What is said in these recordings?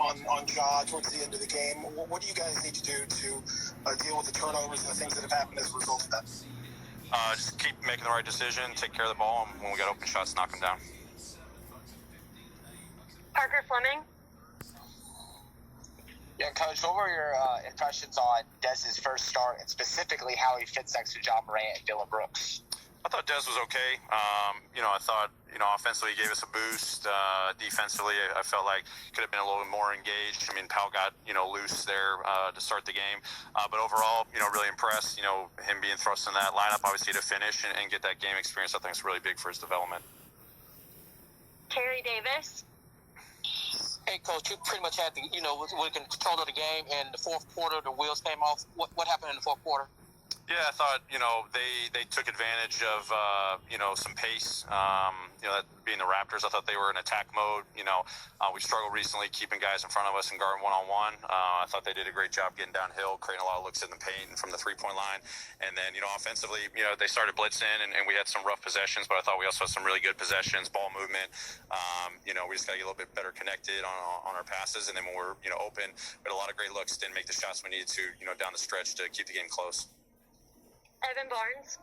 on Ja towards the end of the game. What do you guys need to do to deal with the turnovers and the things that have happened as a result of that? Just keep making the right decision, take care of the ball, and when we got open shots, knock them down. Parker Fleming. Yeah, Coach, what were your impressions on Dez's first start and specifically how he fits next to John Morant and Dylan Brooks? I thought Dez was okay. I thought, offensively he gave us a boost. Defensively, I felt like could have been a little bit more engaged. I mean, Powell got, loose there to start the game. But overall, really impressed. Him being thrust in that lineup, obviously, to finish and get that game experience, I think is really big for his development. Terry Davis. Hey, Coach, you pretty much had the, with control of the game. In the fourth quarter, the wheels came off. What happened in the fourth quarter? Yeah, I thought, they took advantage of, some pace, that being the Raptors. I thought they were in attack mode. We struggled recently keeping guys in front of us and guarding one-on-one. I thought they did a great job getting downhill, creating a lot of looks in the paint and from the three-point line. And then, offensively, they started blitzing and we had some rough possessions, but I thought we also had some really good possessions, ball movement. We just got to get a little bit better connected on our passes. And then when we're, open, we had a lot of great looks, didn't make the shots we needed to, down the stretch to keep the game close. Evan Barnes.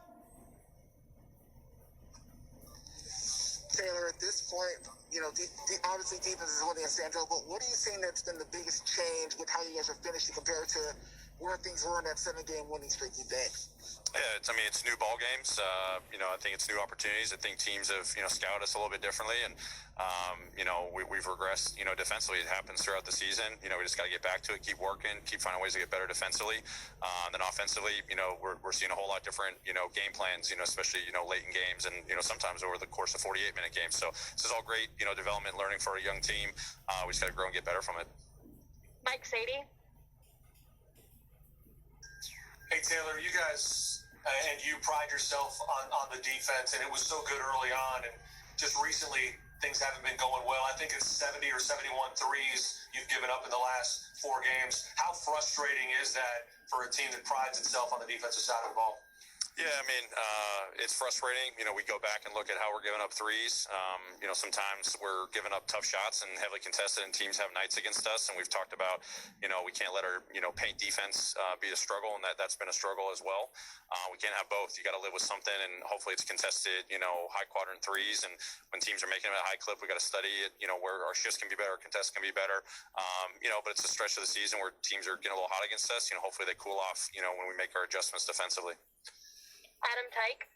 Taylor, at this point, obviously defense is winning in San Antonio, but what do you think that's been the biggest change with how you guys are finishing compared to where things were in that 7-game winning streak you've had? Yeah, it's new ball games. I think it's new opportunities. I think teams have, scouted us a little bit differently, and we've regressed, defensively. It happens throughout the season. We just got to get back to it, keep working, keep finding ways to get better defensively. Then offensively, we're seeing a whole lot different, game plans, especially, late in games and, sometimes over the course of 48-minute games. So this is all great, development, learning for a young team. We just got to grow and get better from it. Mike Sadie. Hey, Taylor, you guys and you pride yourself on the defense, and it was so good early on, and just recently things haven't been going well. I think it's 70 or 71 threes you've given up in the last 4 games. How frustrating is that for a team that prides itself on the defensive side of the ball? Yeah, it's frustrating. We go back and look at how we're giving up threes. Sometimes we're giving up tough shots and heavily contested, and teams have nights against us. And we've talked about, we can't let our, paint defense be a struggle, and that's been a struggle as well. We can't have both. You got to live with something, and hopefully it's contested, high quadrant threes. And when teams are making them at a high clip, we got to study it, where our shifts can be better, contests can be better. But it's a stretch of the season where teams are getting a little hot against us. Hopefully they cool off, when we make our adjustments defensively. Adam Tyke.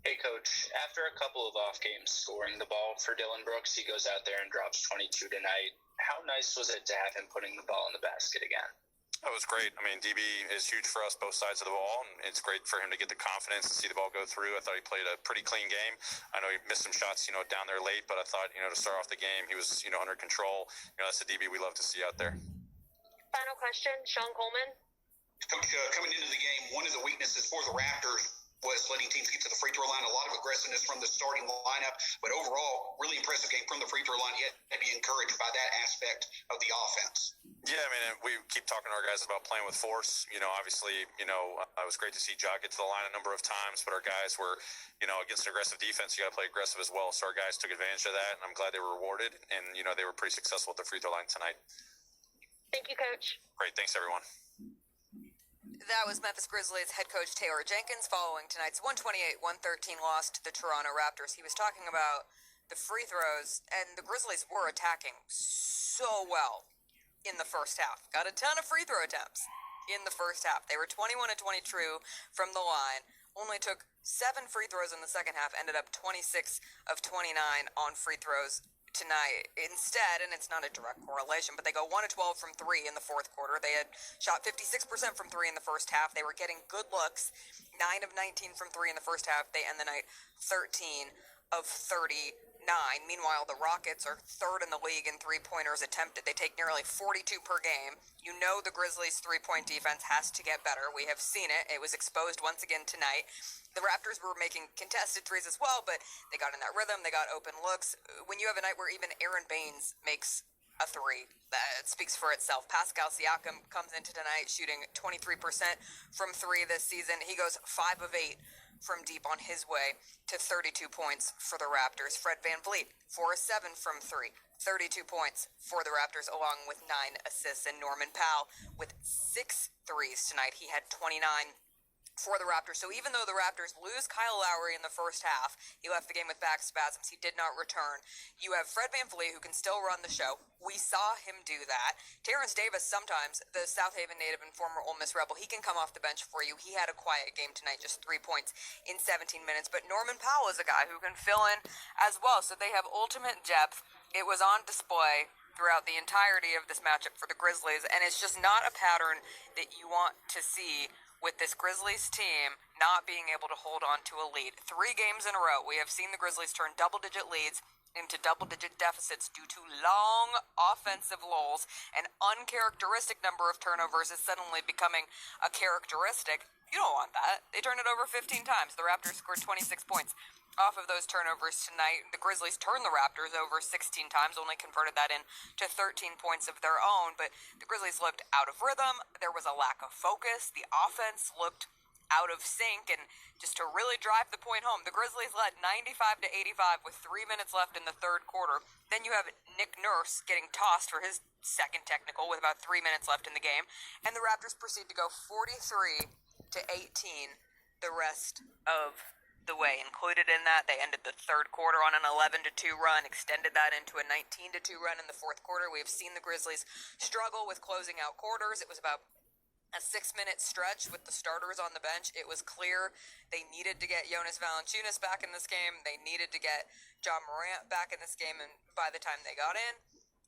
Hey, Coach. After a couple of off games scoring the ball for Dylan Brooks, he goes out there and drops 22 tonight. How nice was it to have him putting the ball in the basket again? That was great. DB is huge for us, both sides of the ball, and it's great for him to get the confidence and see the ball go through. I thought he played a pretty clean game. I know he missed some shots, down there late, but I thought, to start off the game, he was, under control. That's the DB we love to see out there. Final question, Sean Coleman. Coach, coming into the game, one of the weaknesses for the Raptors was letting teams get to the free throw line. A lot of aggressiveness from the starting lineup, but overall, really impressive game from the free throw line. Yet to be encouraged by that aspect of the offense. Yeah, we keep talking to our guys about playing with force. Obviously, it was great to see Ja get to the line a number of times, but our guys were, against an aggressive defense, you got to play aggressive as well. So our guys took advantage of that, and I'm glad they were rewarded. And, they were pretty successful at the free throw line tonight. Thank you, Coach. Great. Thanks, everyone. That was Memphis Grizzlies head coach Taylor Jenkins following tonight's 128-113 loss to the Toronto Raptors. He was talking about the free throws, and the Grizzlies were attacking so well in the first half. Got a ton of free throw attempts in the first half. They were 21 of 22 from the line, only took 7 free throws in the second half, ended up 26 of 29 on free throws tonight. Instead, and it's not a direct correlation, but they go 1 of 12 from 3 in the fourth quarter. They had shot 56% from 3 in the first half. They were getting good looks, 9 of 19 from 3 in the first half. They end the night 13 of 39. Meanwhile, the Rockets are third in the league in three-pointers attempted. They take nearly 42 per game. The Grizzlies' three-point defense has to get better. We have seen it. It was exposed once again tonight. The Raptors were making contested threes as well, but they got in that rhythm. They got open looks. When you have a night where even Aaron Baines makes a three, that speaks for itself. Pascal Siakam comes into tonight shooting 23% from 3 this season. He goes 5 of 8 from deep on his way to 32 points for the Raptors. Fred VanVleet, 4 of 7 from 3, 32 points for the Raptors, along with 9 assists. And Norman Powell with 6 threes tonight. He had 29 for the Raptors. So even though the Raptors lose Kyle Lowry in the first half, he left the game with back spasms. He did not return. You have Fred VanVleet, who can still run the show. We saw him do that. Terrence Davis, sometimes, the South Haven native and former Ole Miss Rebel, he can come off the bench for you. He had a quiet game tonight, just 3 points in 17 minutes. But Norman Powell is a guy who can fill in as well. So they have ultimate depth. It was on display throughout the entirety of this matchup for the Grizzlies, and it's just not a pattern that you want to see with this Grizzlies team not being able to hold on to a lead. 3 games in a row, we have seen the Grizzlies turn double-digit leads into double-digit deficits due to long offensive lulls. An uncharacteristic number of turnovers is suddenly becoming a characteristic. You don't want that. They turned it over 15 times. The Raptors scored 26 points off of those turnovers tonight. The Grizzlies turned the Raptors over 16 times, only converted that into 13 points of their own, but the Grizzlies looked out of rhythm. There was a lack of focus. The offense looked out of sync, and just to really drive the point home, the Grizzlies led 95-85 with 3 minutes left in the third quarter. Then you have Nick Nurse getting tossed for his second technical with about 3 minutes left in the game, and the Raptors proceed to go 43-18 the rest of the way. Included in that, they ended the third quarter on an 11-2 run, extended that into a 19-2 run in the fourth quarter. We have seen the Grizzlies struggle with closing out quarters. It was about a 6-minute stretch with the starters on the bench. It was clear they needed to get Jonas Valanciunas back in this game. They needed to get John Morant back in this game, and by the time they got in,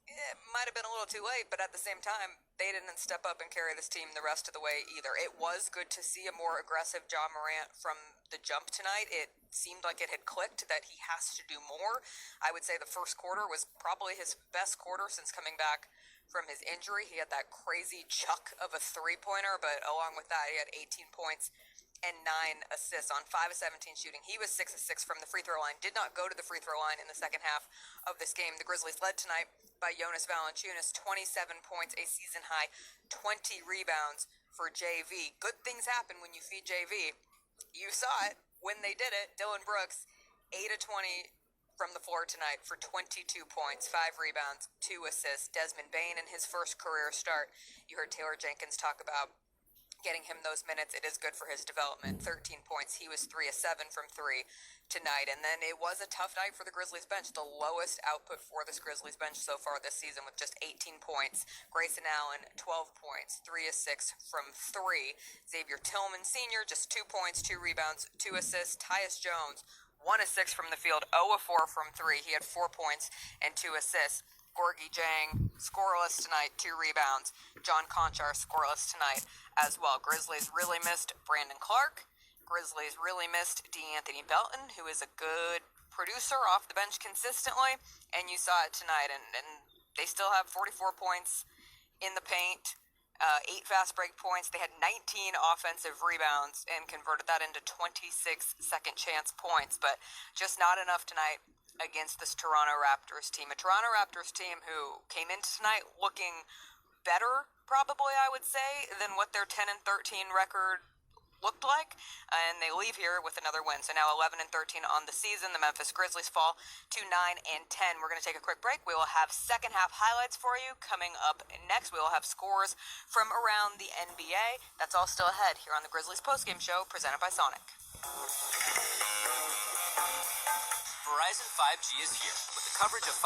it might have been a little too late, but at the same time, they didn't step up and carry this team the rest of the way either. It was good to see a more aggressive John Morant from the jump tonight. It seemed like it had clicked that he has to do more. I would say the first quarter was probably his best quarter since coming back from his injury. He had that crazy chuck of a three-pointer, but along with that, he had 18 points and 9 assists on 5 of 17 shooting. He was 6 of 6 from the free throw line. Did not go to the free throw line in the second half of this game. The Grizzlies led tonight by Jonas Valanciunas, 27 points, a season high, 20 rebounds for JV. Good things happen when you feed JV. You saw it when they did it. Dylan Brooks, 8 of 20 from the floor tonight for 22 points, 5 rebounds, 2 assists. Desmond Bane in his first career start. You heard Taylor Jenkins talk about getting him those minutes. It is good for his development. 13 points. He was 3 of 7 from 3 tonight. And then it was a tough night for the Grizzlies bench. The lowest output for this Grizzlies bench so far this season with just 18 points. Grayson Allen, 12 points, 3 of 6 from 3. Xavier Tillman Sr., just 2 points, 2 rebounds, 2 assists. Tyus Jones, 1 of 6 from the field, 0 of 4 from 3. He had 4 points and 2 assists. Gorgie Jang, scoreless tonight, 2 rebounds. John Conchar, scoreless tonight as well. Grizzlies really missed Brandon Clark. Grizzlies really missed DeAnthony Belton, who is a good producer off the bench consistently. And you saw it tonight, and they still have 44 points in the paint. 8 fast break points. They had 19 offensive rebounds and converted that into 26 second chance points, but just not enough tonight against this Toronto Raptors team. A Toronto Raptors team who came into tonight looking better, probably, I would say, than what their 10-13 record looked like, and they leave here with another win. So now 11-13 on the season. The Memphis Grizzlies fall to 9-10. We're going to take a quick break. We will have second half highlights for you coming up next. We will have scores from around the NBA. That's all still ahead here on the Grizzlies postgame show presented by Sonic. Verizon 5G is here with the coverage of